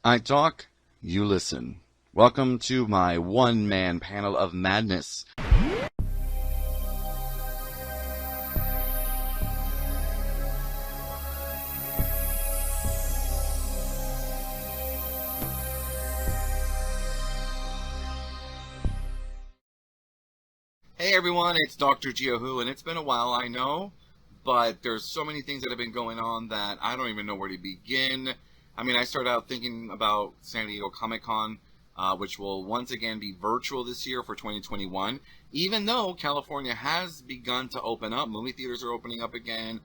I talk, you listen. Welcome to my one-man panel of madness. Hey everyone, it's Dr. Geohu, and it's been a while, I know, but there's so many things that have been going on that I don't even know where to begin. I mean, I started out thinking about San Diego Comic-Con, which will once again be virtual this year for 2021, even though California has begun to open up. Movie theaters are opening up again.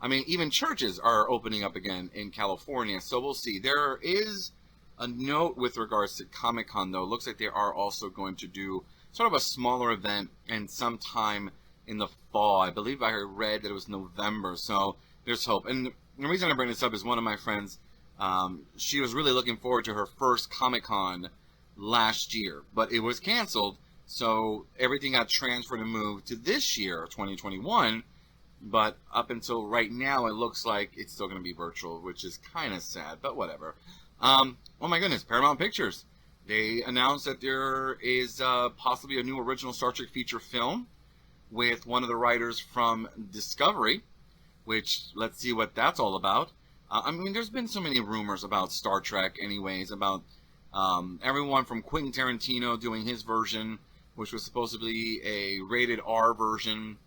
I mean, even churches are opening up again in California, so we'll see. There is a note with regards to Comic-Con, though. It looks like they are also going to do sort of a smaller event and sometime in the fall. I believe I read that it was November, so there's hope. And the reason I bring this up is one of my friends, she was really looking forward to her first Comic-Con last year, but it was canceled, so everything got transferred and moved to this year, 2021, but up until right now, it looks like it's still going to be virtual, which is kind of sad, but whatever. Oh my goodness, Paramount Pictures. They announced that there is possibly a new original Star Trek feature film with one of the writers from Discovery, which, let's see what that's all about. I mean, there's been so many rumors about Star Trek anyways, about everyone from Quentin Tarantino doing his version, which was supposedly a rated R version.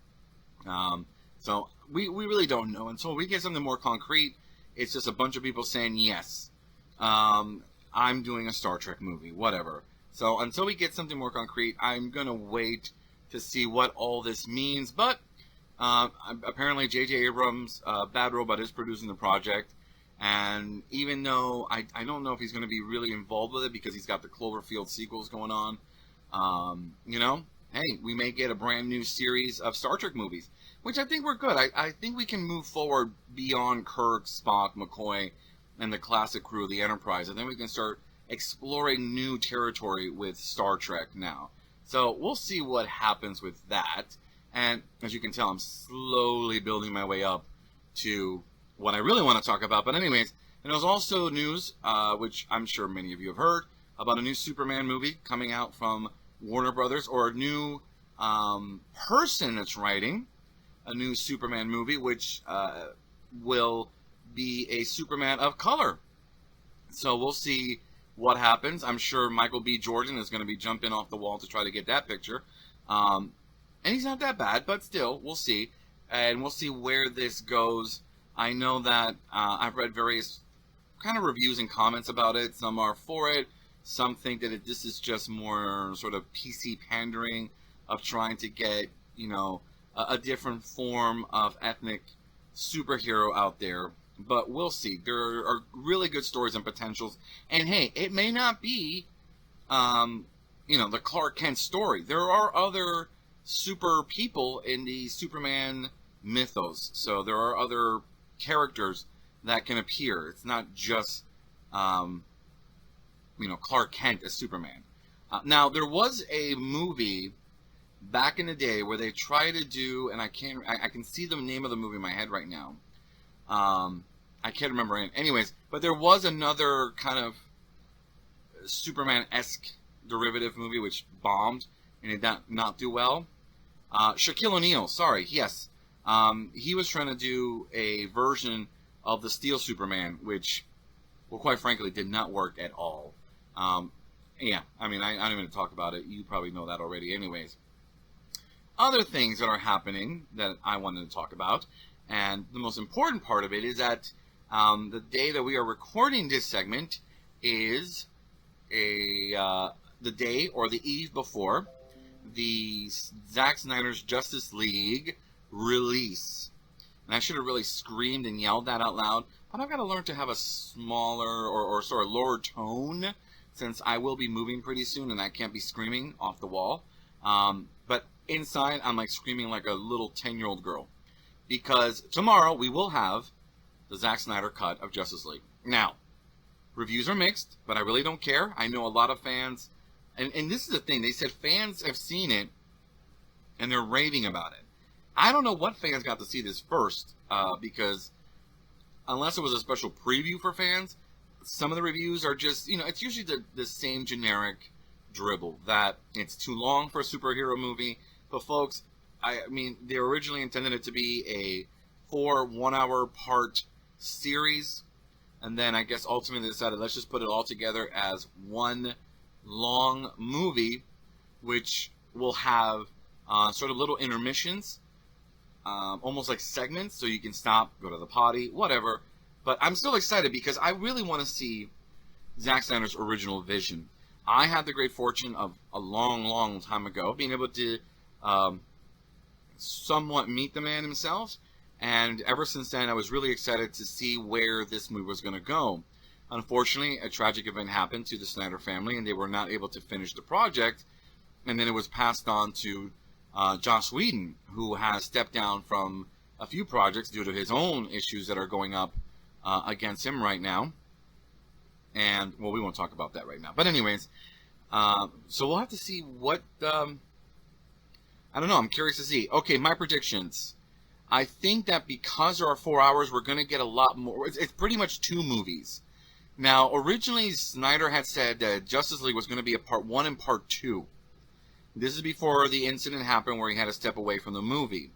So we really don't know. Until we get something more concrete, it's just a bunch of people saying yes. I'm doing a Star Trek movie, whatever. So until we get something more concrete, I'm going to wait to see what all this means. But apparently J.J. Abrams, Bad Robot, is producing the project. And even though I don't know if he's going to be really involved with it because he's got the Cloverfield sequels going on, hey, we may get a brand new series of Star Trek movies, which I think we're good. I think we can move forward beyond Kirk, Spock, McCoy, and the classic crew of the Enterprise. And then we can start exploring new territory with Star Trek now. So we'll see what happens with that. And as you can tell, I'm slowly building my way up to what I really want to talk about. But anyways, and there was also news, which I'm sure many of you have heard, about a new Superman movie coming out from Warner Brothers, or a new person that's writing a new Superman movie, which will be a Superman of color. So we'll see what happens. I'm sure Michael B. Jordan is going to be jumping off the wall to try to get that picture. And he's not that bad, but still, we'll see. And we'll see where this goes. I know that I've read various kind of reviews and comments about it. Some are for it. Some think that this is just more sort of PC pandering of trying to get, a different form of ethnic superhero out there. But we'll see. There are really good stories and potentials. And hey, it may not be, the Clark Kent story. There are other super people in the Superman mythos. So there are other characters that can appear. It's not just, Clark Kent as Superman. Now, there was a movie back in the day where they tried to do, and I can see the name of the movie in my head right now. I can't remember it. Anyways, but there was another kind of Superman-esque derivative movie which bombed and did not do well. Shaquille O'Neal, sorry, yes. He was trying to do a version of the Steel Superman, which, well, quite frankly, did not work at all. Yeah, I mean, I don't even talk about it. You probably know that already anyways. Other things that are happening that I wanted to talk about, and the most important part of it is that the day that we are recording this segment is the day or the eve before the Zack Snyder's Justice League release. And I should have really screamed and yelled that out loud, but I've got to learn to have a smaller or sort of lower tone since I will be moving pretty soon and I can't be screaming off the wall. But inside, I'm like screaming like a little 10-year-old girl. Because tomorrow we will have the Zack Snyder cut of Justice League. Now, reviews are mixed, but I really don't care. I know a lot of fans, and this is the thing, they said fans have seen it, and they're raving about it. I don't know what fans got to see this first, because unless it was a special preview for fans, some of the reviews are just, it's usually the same generic dribble that it's too long for a superhero movie. But folks, I mean, they originally intended it to be a 4 1-hour part series, and then I guess ultimately they decided, let's just put it all together as one long movie, which will have sort of little intermissions, almost like segments, so you can stop, go to the potty, whatever. But I'm still excited because I really want to see Zack Snyder's original vision. I had the great fortune of a long, long time ago being able to somewhat meet the man himself, and ever since then I was really excited to see where this movie was going to go. Unfortunately, a tragic event happened to the Snyder family, and they were not able to finish the project, and then it was passed on to Joss Whedon, who has stepped down from a few projects due to his own issues that are going up against him right now. And, well, we won't talk about that right now. But anyways, so we'll have to see what, I don't know, I'm curious to see. Okay, my predictions. I think that because there are 4 hours, we're going to get a lot more. It's pretty much 2 movies. Now, originally, Snyder had said that Justice League was going to be a part 1 and part 2. This is before the incident happened where he had to step away from the movie.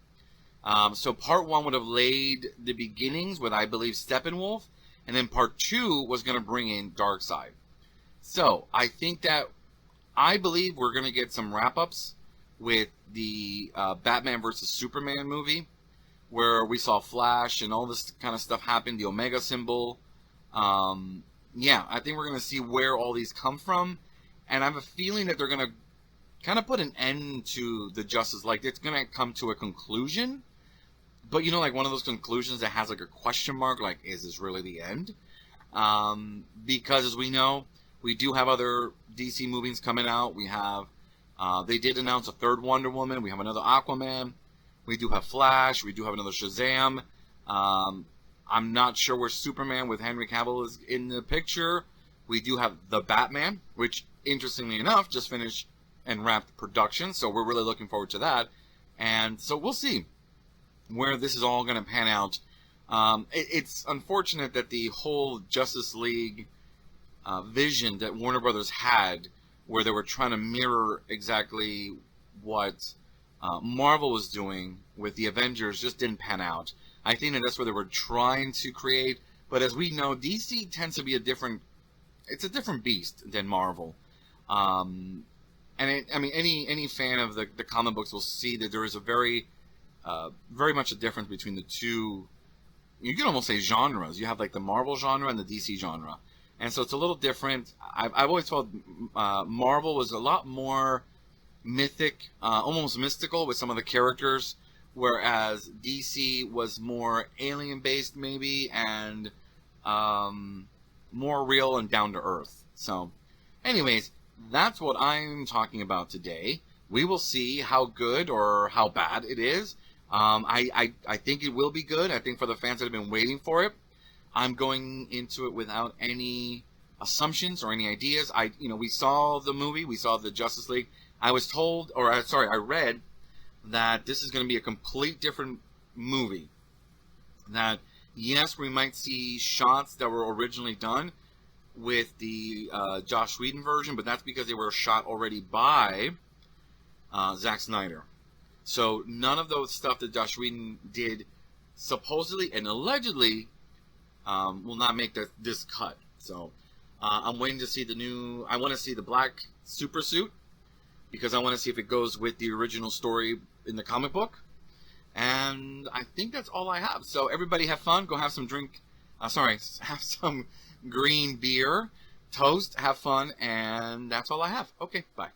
So part 1 would have laid the beginnings with, I believe, Steppenwolf, and then part 2 was going to bring in Darkseid. So I think that, I believe we're going to get some wrap-ups with the Batman vs. Superman movie, where we saw Flash and all this kind of stuff happen, the Omega symbol. Yeah, I think we're going to see where all these come from, and I have a feeling that they're going to kind of put an end to the Justice League. It's going to come to a conclusion, but like one of those conclusions that has like a question mark, like, is this really the end? Because as we know, we do have other DC movies coming out. We have, they did announce a 3rd Wonder Woman. We have another Aquaman. We do have Flash. We do have another Shazam. I'm not sure where Superman with Henry Cavill is in the picture. We do have the Batman, which, interestingly enough, just finished and wrapped production. So we're really looking forward to that. And so we'll see where this is all going to pan out. It's unfortunate that the whole Justice League vision that Warner Brothers had, where they were trying to mirror exactly what Marvel was doing with the Avengers, just didn't pan out. I think that that's what they were trying to create. But as we know, DC tends to be a different beast than Marvel. And any fan of the comic books will see that there is a very much a difference between the two. You can almost say genres. You have like the Marvel genre and the DC genre, and so it's a little different. I've always felt Marvel was a lot more mythic, almost mystical with some of the characters, whereas DC was more alien based maybe, and more real and down to earth. So, anyways, that's what I'm talking about today. We will see how good or how bad it is. I think it will be good. I think for the fans that have been waiting for it, I'm going into it without any assumptions or any ideas. We saw the movie, we saw the Justice League. I was told, I read that this is going to be a complete different movie. That, yes, we might see shots that were originally done with the Joss Whedon version, but that's because they were shot already by Zack Snyder. So none of those stuff that Joss Whedon did supposedly and allegedly will not make this cut. So I'm waiting to see I want to see the black super suit, because I want to see if it goes with the original story in the comic book. And I think that's all I have. So everybody have fun. Go have some have some green beer, toast, have fun, and that's all I have. Okay, bye.